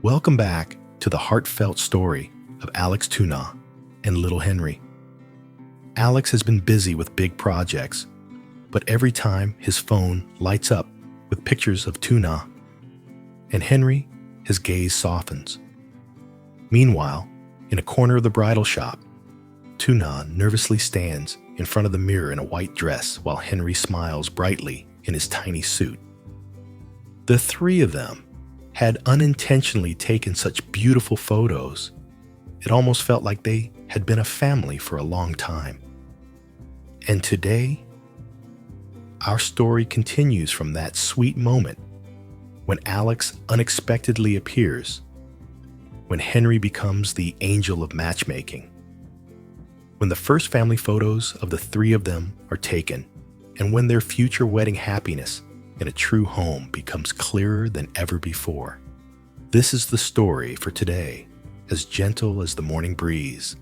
Welcome back to the heartfelt story of LYTUNA and little Henry. Alex has been busy with big projects, but every time his phone lights up with pictures of Tuna, and Henry, his gaze softens. Meanwhile, in a corner of the bridal shop, Tuna nervously stands in front of the mirror in a white dress while Henry smiles brightly in his tiny suit. The three of them had unintentionally taken such beautiful photos. It almost felt like they had been a family for a long time. And today, our story continues from that sweet moment when Alex unexpectedly appears, when Henry becomes the angel of matchmaking, when the first family photos of the three of them are taken, and when their future wedding happiness in a true home becomes clearer than ever before. This is the story for today, as gentle as the morning breeze,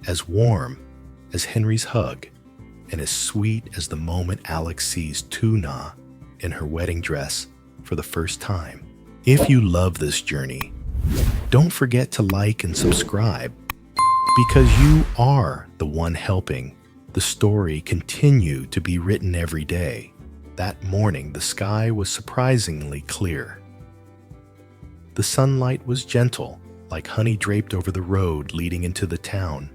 as warm as Henry's hug, and as sweet as the moment Alex sees Tuna in her wedding dress for the first time. If you love this journey, don't forget to like and subscribe, because you are the one helping the story continue to be written every day. That morning, the sky was surprisingly clear. The sunlight was gentle, like honey draped over the road leading into the town.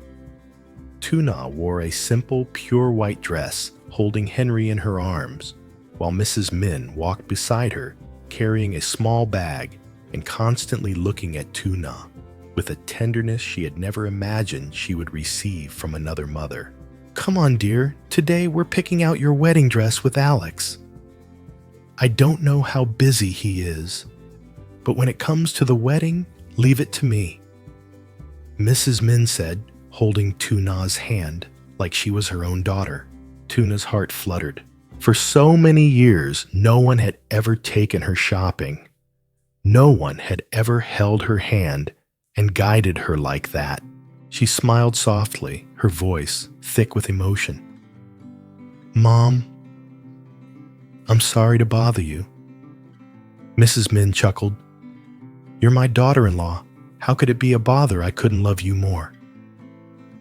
Tuna wore a simple, pure white dress, holding Henry in her arms, while Mrs. Min walked beside her, carrying a small bag and constantly looking at Tuna with a tenderness she had never imagined she would receive from another mother. "Come on, dear. Today we're picking out your wedding dress with Alex. I don't know how busy he is, but when it comes to the wedding, leave it to me," Mrs. Min said, holding Tuna's hand like she was her own daughter. Tuna's heart fluttered. For so many years, no one had ever taken her shopping. No one had ever held her hand and guided her like that. She smiled softly, her voice thick with emotion. "Mom, I'm sorry to bother you." Mrs. Min chuckled. "You're my daughter-in-law. How could it be a bother I couldn't love you more?"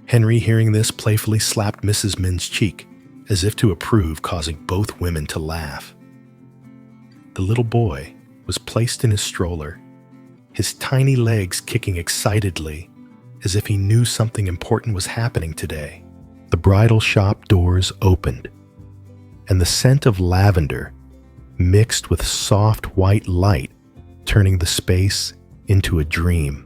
Henry, hearing this, playfully slapped Mrs. Min's cheek, as if to approve, causing both women to laugh. The little boy was placed in his stroller, his tiny legs kicking excitedly, as if he knew something important was happening today. The bridal shop doors opened, and the scent of lavender mixed with soft white light, turning the space into a dream.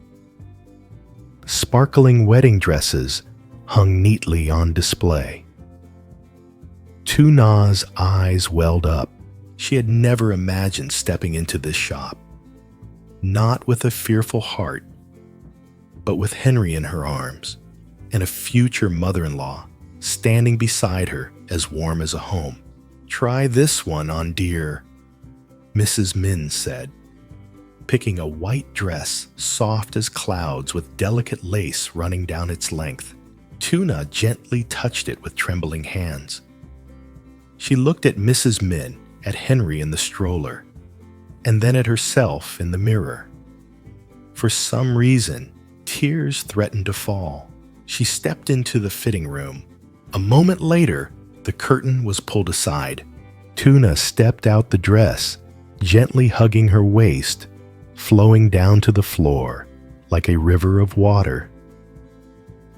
Sparkling wedding dresses hung neatly on display. Tuna's eyes welled up. She had never imagined stepping into this shop, not with a fearful heart, but with Henry in her arms and a future mother-in-law standing beside her as warm as a home. "Try this one on, dear," Mrs. Min said, picking a white dress soft as clouds with delicate lace running down its length. Tuna gently touched it with trembling hands. She looked at Mrs. Min, at Henry in the stroller, and then at herself in the mirror. For some reason, tears threatened to fall. She stepped into the fitting room. A moment later, the curtain was pulled aside. Tuna stepped out the dress, gently hugging her waist, flowing down to the floor like a river of water.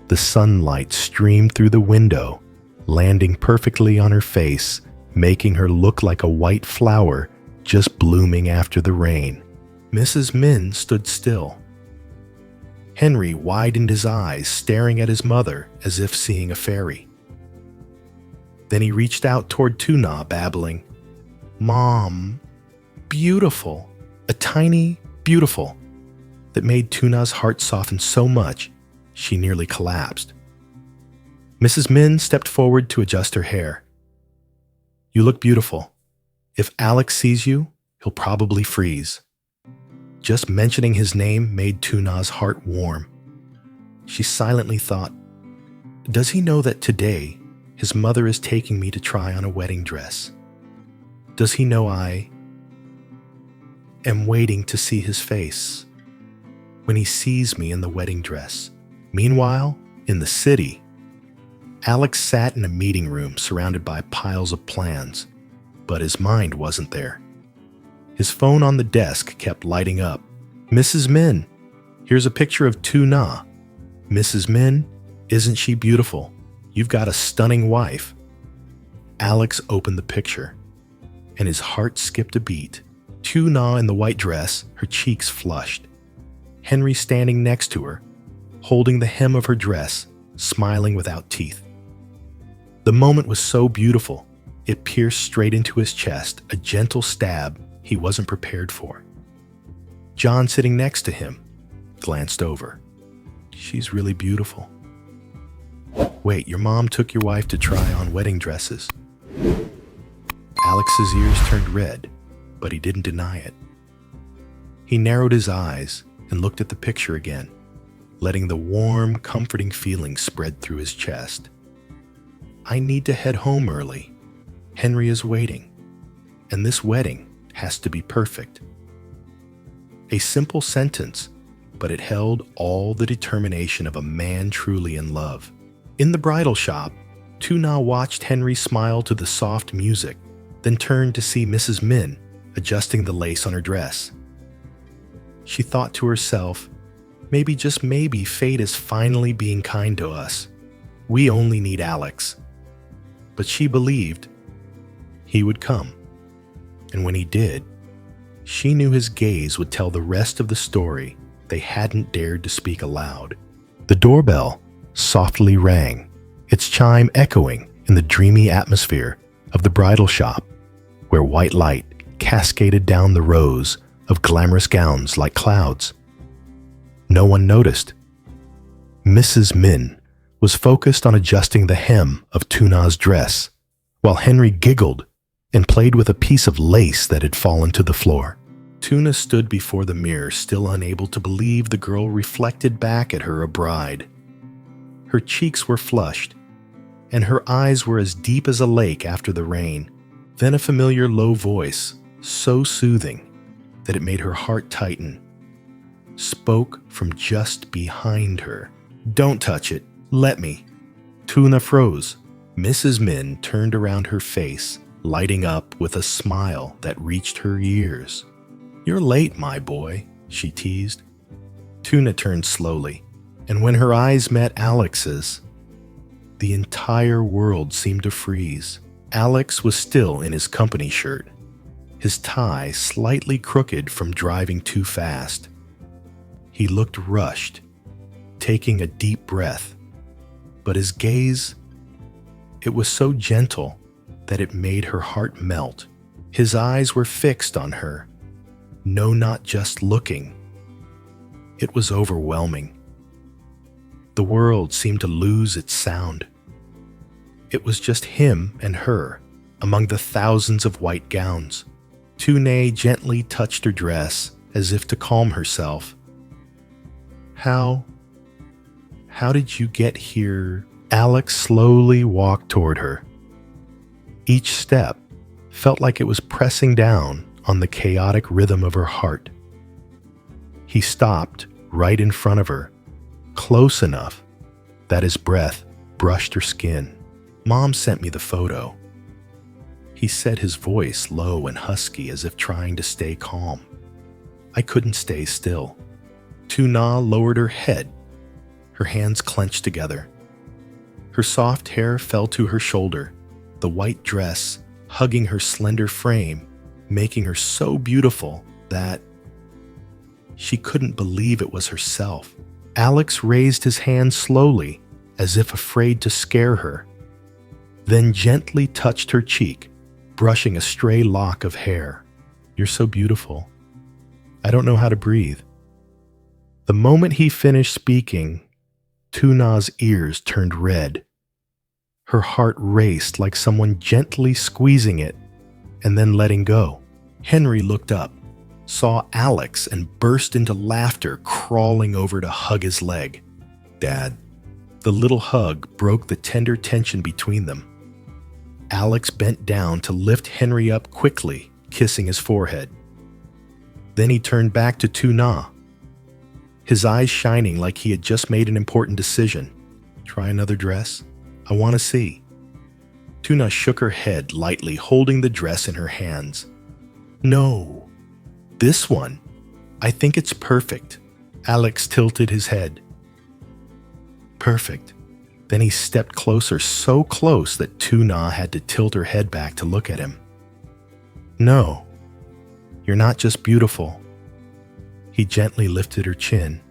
The sunlight streamed through the window, landing perfectly on her face, making her look like a white flower just blooming after the rain. Mrs. Min stood still. Henry widened his eyes, staring at his mother as if seeing a fairy. Then he reached out toward Tuna, babbling, "Mom, beautiful," a tiny beautiful that made Tuna's heart soften so much she nearly collapsed. Mrs. Min stepped forward to adjust her hair. "You look beautiful. If Alex sees you, he'll probably freeze." Just mentioning his name made Tuna's heart warm. She silently thought, "Does he know that today his mother is taking me to try on a wedding dress? Does he know I am waiting to see his face?" when he sees me in the wedding dress. Meanwhile, in the city, Alex sat in a meeting room surrounded by piles of plans, but his mind wasn't there. His phone on the desk kept lighting up. "Mrs. Min, here's a picture of LYTUNA. Mrs. Min, isn't she beautiful? You've got a stunning wife." Alex opened the picture, and his heart skipped a beat. LYTUNA in the white dress, her cheeks flushed. Henry standing next to her, holding the hem of her dress, smiling without teeth. The moment was so beautiful, it pierced straight into his chest, a gentle stab he wasn't prepared for. John, sitting next to him, glanced over. "She's really beautiful." "Wait, your mom took your wife to try on wedding dresses." Alex's ears turned red, but he didn't deny it. He narrowed his eyes and looked at the picture again, letting the warm, comforting feeling spread through his chest. "I need to head home early. Henry is waiting, and this wedding has to be perfect." A simple sentence, but it held all the determination of a man truly in love. In the bridal shop, LYTUNA watched Henry smile to the soft music, then turned to see Mrs. Min adjusting the lace on her dress. She thought to herself, maybe, just maybe, fate is finally being kind to us. We only need Alex. But she believed he would come. And when he did, she knew his gaze would tell the rest of the story they hadn't dared to speak aloud. The doorbell softly rang, its chime echoing in the dreamy atmosphere of the bridal shop, where white light cascaded down the rows of glamorous gowns like clouds. No one noticed. Mrs. Min was focused on adjusting the hem of LYTUNA's dress, while Henry giggled and played with a piece of lace that had fallen to the floor. LYTUNA stood before the mirror, still unable to believe the girl reflected back at her a bride. Her cheeks were flushed, and her eyes were as deep as a lake after the rain. Then a familiar low voice, so soothing that it made her heart tighten, spoke from just behind her. "Don't touch it. Let me." LYTUNA froze. Mrs. Min turned around, her face lighting up with a smile that reached her ears. "You're late, my boy," she teased. LYTUNA turned slowly, and when her eyes met Alex's, the entire world seemed to freeze. Alex was still in his company shirt, his tie slightly crooked from driving too fast. He looked rushed, taking a deep breath, but his gaze, it was so gentle that it made her heart melt. His eyes were fixed on her. No, not just looking. It was overwhelming. The world seemed to lose its sound. It was just him and her among the thousands of white gowns. LYTUNA gently touched her dress as if to calm herself. How did you get here?" Alex slowly walked toward her. Each step felt like it was pressing down on the chaotic rhythm of her heart. He stopped right in front of her, close enough that his breath brushed her skin. "Mom sent me the photo." He said, his voice low and husky as if trying to stay calm. I couldn't stay still. LYTUNA lowered her head, her hands clenched together. Her soft hair fell to her shoulder, the white dress hugging her slender frame, making her so beautiful that she couldn't believe it was herself. Alex raised his hand slowly, as if afraid to scare her, then gently touched her cheek, brushing a stray lock of hair. "You're so beautiful. I don't know how to breathe." The moment he finished speaking, LYTUNA's ears turned red. Her heart raced like someone gently squeezing it and then letting go. Henry looked up, saw Alex, and burst into laughter, crawling over to hug his leg. "Dad." The little hug broke the tender tension between them. Alex bent down to lift Henry up quickly, kissing his forehead. Then he turned back to LYTUNA. his eyes shining like he had just made an important decision. Try another dress? I want to see. Tuna shook her head lightly, holding the dress in her hands. No, this one. I think it's perfect. Alex tilted his head. Perfect. Then he stepped closer, so close that Tuna had to tilt her head back to look at him. No, you're not just beautiful. He gently lifted her chin.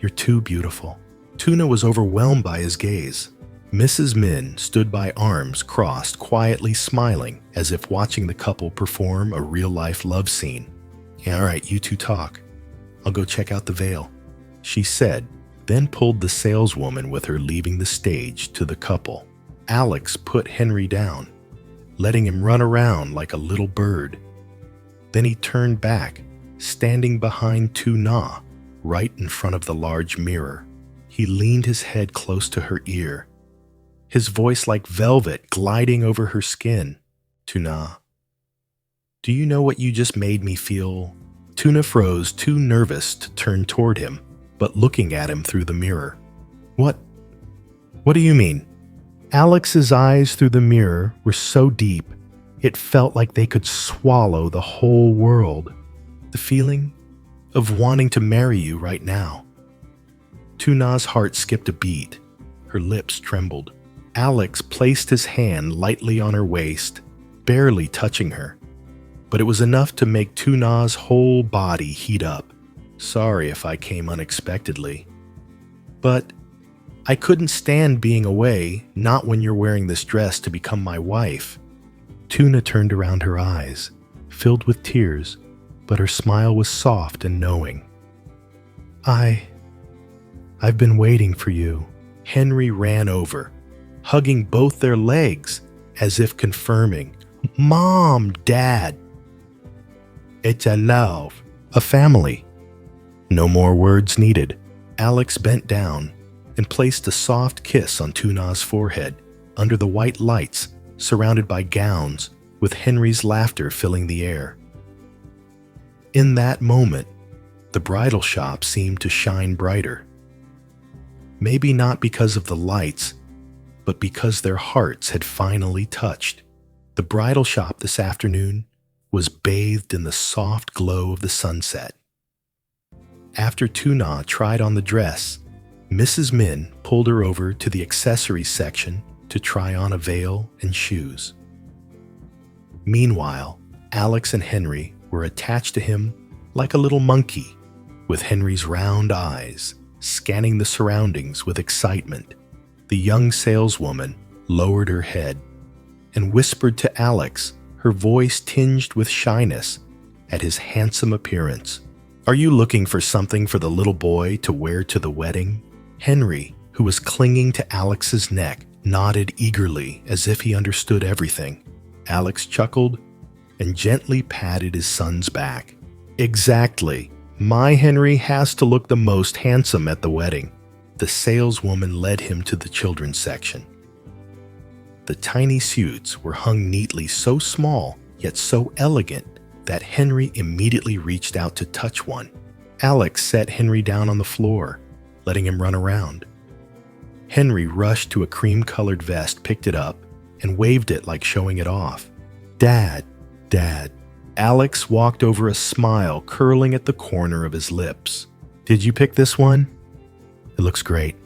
You're too beautiful. Tuna was overwhelmed by his gaze. Mrs. Min stood by, arms crossed, quietly smiling, as if watching the couple perform a real-life love scene. All right, you two talk. I'll go check out the veil, she said, then pulled the saleswoman with her, leaving the stage to the couple. Alex put Henry down, letting him run around like a little bird. Then he turned back, standing behind Tuna, right in front of the large mirror. He leaned his head close to her ear, his voice like velvet gliding over her skin. Tuna, do you know what you just made me feel? Tuna froze, too nervous to turn toward him, but looking at him through the mirror. What do you mean? Alex's eyes through the mirror were so deep, it felt like they could swallow the whole world. The feeling of wanting to marry you right now. Tuna's heart skipped a beat. Her lips trembled. Alex placed his hand lightly on her waist, barely touching her. But it was enough to make Tuna's whole body heat up. Sorry if I came unexpectedly. But I couldn't stand being away, not when you're wearing this dress to become my wife. Tuna turned around, her eyes filled with tears, but her smile was soft and knowing. I've been waiting for you. Henry ran over, hugging both their legs as if confirming, Mom, Dad. It's a love, a family. No more words needed. Alex bent down and placed a soft kiss on Tuna's forehead under the white lights, surrounded by gowns, with Henry's laughter filling the air. In that moment, the bridal shop seemed to shine brighter. Maybe not because of the lights, but because their hearts had finally touched. The bridal shop this afternoon was bathed in the soft glow of the sunset. After Tuna tried on the dress, Mrs. Min pulled her over to the accessories section to try on a veil and shoes. Meanwhile, Alex and Henry were attached to him like a little monkey, with Henry's round eyes scanning the surroundings with excitement. The young saleswoman lowered her head and whispered to Alex, her voice tinged with shyness at his handsome appearance. Are you looking for something for the little boy to wear to the wedding? Henry, who was clinging to Alex's neck, nodded eagerly as if he understood everything. Alex chuckled and gently patted his son's back. Exactly. My Henry has to look the most handsome at the wedding. The saleswoman led him to the children's section. The tiny suits were hung neatly, so small yet so elegant that Henry immediately reached out to touch one. Alex set Henry down on the floor, letting him run around. Henry rushed to a cream-colored vest, picked it up, and waved it like showing it off. Dad, Dad. Alex walked over, a smile curling at the corner of his lips. Did you pick this one? It looks great.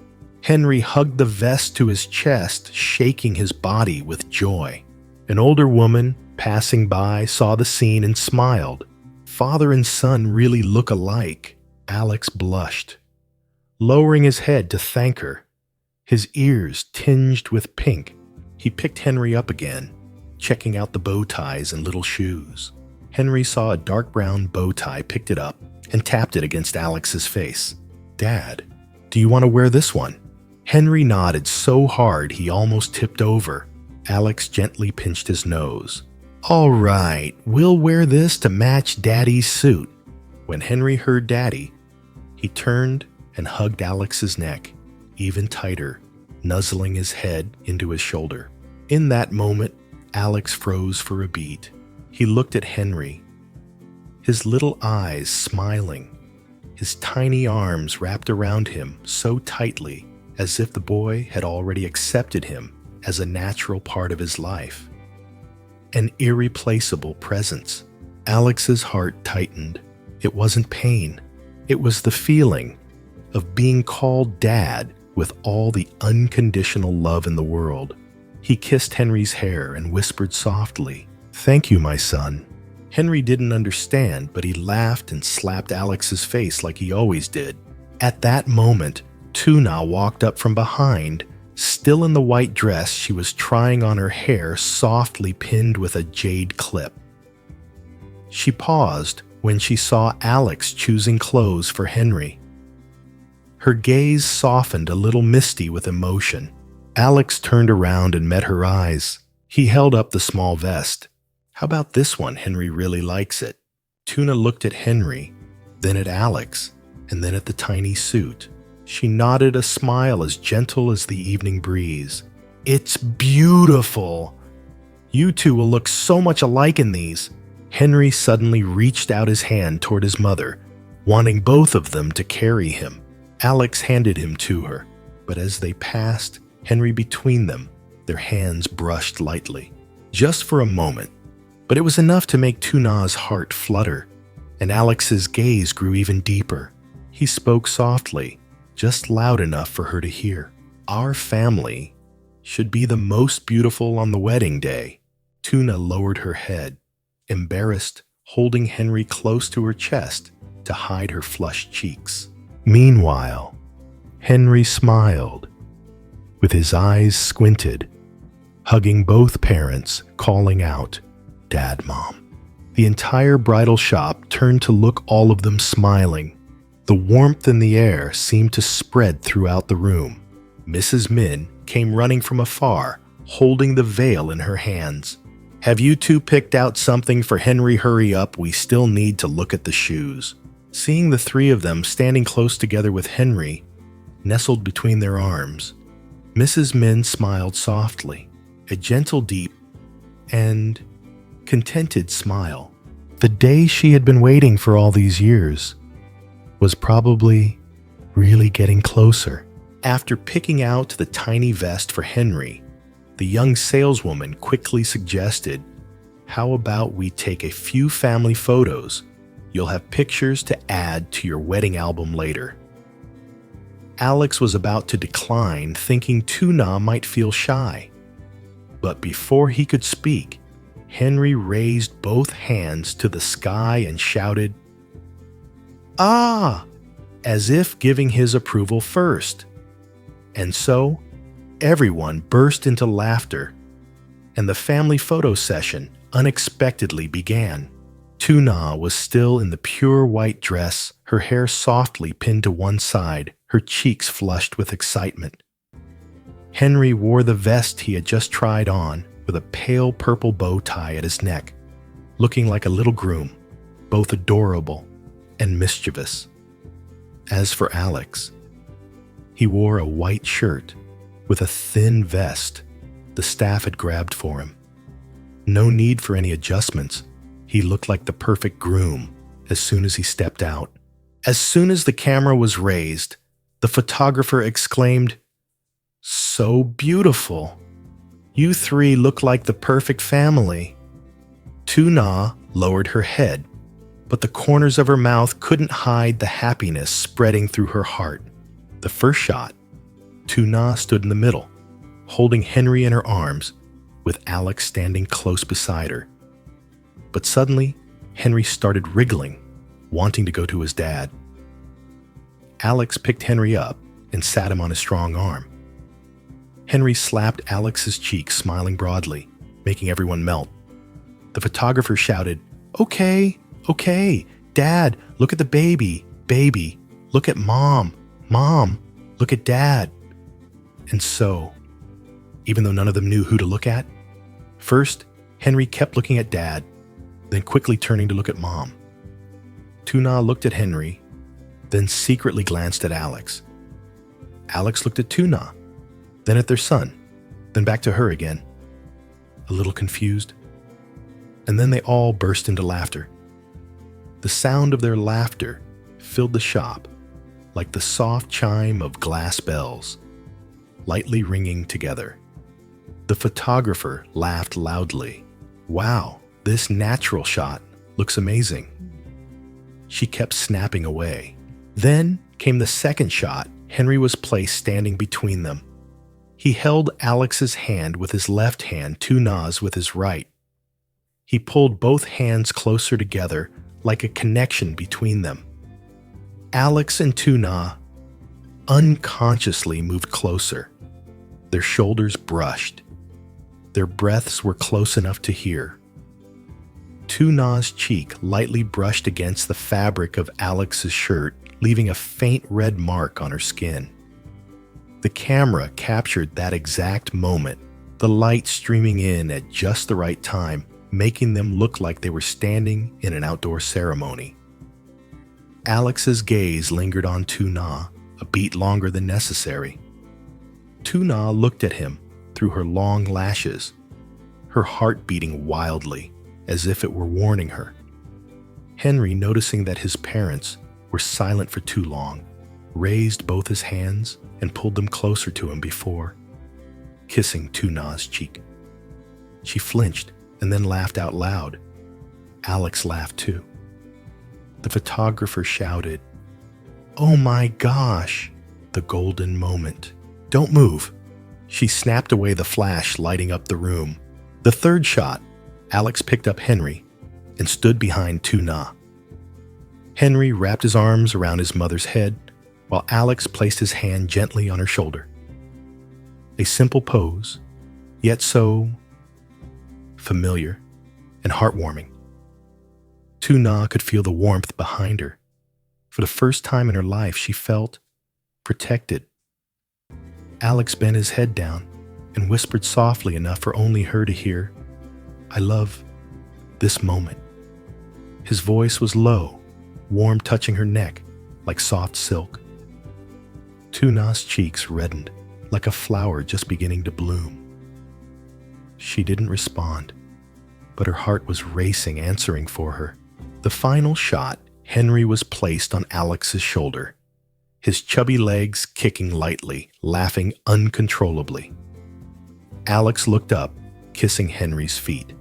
Henry hugged the vest to his chest, shaking his body with joy. An older woman passing by saw the scene and smiled. Father and son really look alike. Alex blushed, lowering his head to thank her. His ears tinged with pink. He picked Henry up again, checking out the bow ties and little shoes. Henry saw a dark brown bow tie, picked it up, and tapped it against Alex's face. Dad, do you want to wear this one? Henry nodded so hard he almost tipped over. Alex gently pinched his nose. All right, we'll wear this to match Daddy's suit. When Henry heard Daddy, he turned and hugged Alex's neck, even tighter, nuzzling his head into his shoulder. In that moment, Alex froze for a beat. He looked at Henry, his little eyes smiling, his tiny arms wrapped around him so tightly as if the boy had already accepted him as a natural part of his life. An irreplaceable presence. Alex's heart tightened. It wasn't pain. It was the feeling of being called Dad with all the unconditional love in the world. He kissed Henry's hair and whispered softly, "Thank you, my son." Henry didn't understand, but he laughed and slapped Alex's face like he always did. At that moment, Tuna walked up from behind, still in the white dress she was trying on her hair softly pinned with a jade clip. She paused when she saw Alex choosing clothes for Henry. Her gaze softened a little misty with emotion. Alex turned around and met her eyes. He held up the small vest. "How about this one? Henry really likes it." Tuna looked at Henry, then at Alex, and then at the tiny suit. She nodded a smile as gentle as the evening breeze. "It's beautiful! You two will look so much alike in these." Henry suddenly reached out his hand toward his mother, wanting both of them to carry him. Alex handed him to her, but as they passed Henry between them, their hands brushed lightly. Just for a moment, but it was enough to make Tuna's heart flutter, and Alex's gaze grew even deeper. He spoke softly, just loud enough for her to hear. "Our family should be the most beautiful on the wedding day." Tuna lowered her head, embarrassed, holding Henry close to her chest to hide her flushed cheeks. Meanwhile, Henry smiled, with his eyes squinted, hugging both parents, calling out, "Dad, Mom." The entire bridal shop turned to look all of them smiling. The warmth in the air seemed to spread throughout the room. Mrs. Min came running from afar, holding the veil in her hands. "Have you two picked out something for Henry? Hurry up, we still need to look at the shoes." Seeing the three of them standing close together with Henry, nestled between their arms, Mrs. Min smiled softly, a gentle, deep, and contented smile. The day she had been waiting for all these years was probably really getting closer. After picking out the tiny vest for Henry, the young saleswoman quickly suggested, "How about we take a few family photos? You'll have pictures to add to your wedding album later." Alex was about to decline, thinking Tuna might feel shy. But before he could speak, Henry raised both hands to the sky and shouted, "Ah!" as if giving his approval first. And so, everyone burst into laughter, and the family photo session unexpectedly began. Tuna was still in the pure white dress, her hair softly pinned to one side, her cheeks flushed with excitement. Henry wore the vest he had just tried on, with a pale purple bow tie at his neck, looking like a little groom, both adorable and mischievous. As for Alex, he wore a white shirt with a thin vest the staff had grabbed for him. No need for any adjustments. He looked like the perfect groom as soon as he stepped out. As soon as the camera was raised, the photographer exclaimed, "So beautiful. You three look like the perfect family." Tuna lowered her head, but the corners of her mouth couldn't hide the happiness spreading through her heart. The first shot, Tuna stood in the middle, holding Henry in her arms, with Alex standing close beside her. But suddenly, Henry started wriggling, wanting to go to his dad. Alex picked Henry up and sat him on his strong arm. Henry slapped Alex's cheek, smiling broadly, making everyone melt. The photographer shouted, "Okay, okay, Dad, look at the baby, baby, look at Mom, Mom, look at Dad." And so, even though none of them knew who to look at, first, Henry kept looking at Dad, then quickly turning to look at Mom. Tuna looked at Henry, then secretly glanced at Alex. Alex looked at Tuna, then at their son, then back to her again, a little confused. And then they all burst into laughter. The sound of their laughter filled the shop like the soft chime of glass bells, lightly ringing together. The photographer laughed loudly. "Wow, this natural shot looks amazing." She kept snapping away. Then came the second shot. Henry was placed standing between them. He held Alex's hand with his left hand, LYTUNA's with his right. He pulled both hands closer together like a connection between them. Alex and LYTUNA unconsciously moved closer. Their shoulders brushed. Their breaths were close enough to hear. LYTUNA's cheek lightly brushed against the fabric of Alex's shirt, leaving a faint red mark on her skin. The camera captured that exact moment, the light streaming in at just the right time, making them look like they were standing in an outdoor ceremony. Alex's gaze lingered on LYTUNA a beat longer than necessary. LYTUNA looked at him through her long lashes, her heart beating wildly, as if it were warning her. Henry, noticing that his parents were silent for too long, raised both his hands and pulled them closer to him before kissing LYTUNA's cheek. She flinched and then laughed out loud. Alex laughed too. The photographer shouted, "Oh my gosh!" The golden moment. "Don't move!" She snapped away the flash, lighting up the room. The third shot, Alex picked up Henry and stood behind LYTUNA. Henry wrapped his arms around his mother's head, while Alex placed his hand gently on her shoulder. A simple pose, yet so familiar and heartwarming. LYTUNA could feel the warmth behind her. For the first time in her life, she felt protected. Alex bent his head down and whispered softly enough for only her to hear, "I love this moment." His voice was low, warm, touching her neck like soft silk. LYTUNA's cheeks reddened like a flower just beginning to bloom. She didn't respond, but her heart was racing, answering for her. The final shot, Henry was placed on Alex's shoulder, his chubby legs kicking lightly, laughing uncontrollably. Alex looked up, kissing Henry's feet.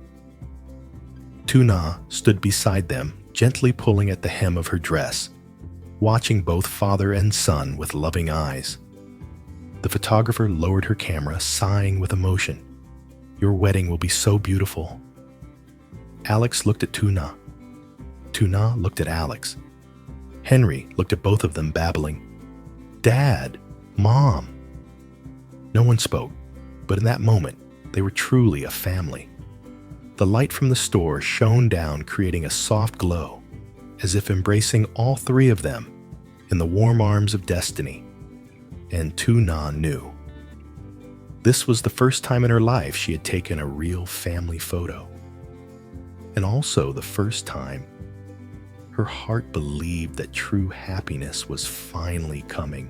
LYTUNA stood beside them, gently pulling at the hem of her dress, watching both father and son with loving eyes. The photographer lowered her camera, sighing with emotion. "Your wedding will be so beautiful." Alex looked at LYTUNA. LYTUNA looked at Alex. Henry looked at both of them, babbling, "Dad, Mom." No one spoke, but in that moment, they were truly a family. The light from the store shone down, creating a soft glow, as if embracing all three of them in the warm arms of destiny. And LYTUNA knew. This was the first time in her life she had taken a real family photo. And also the first time her heart believed that true happiness was finally coming.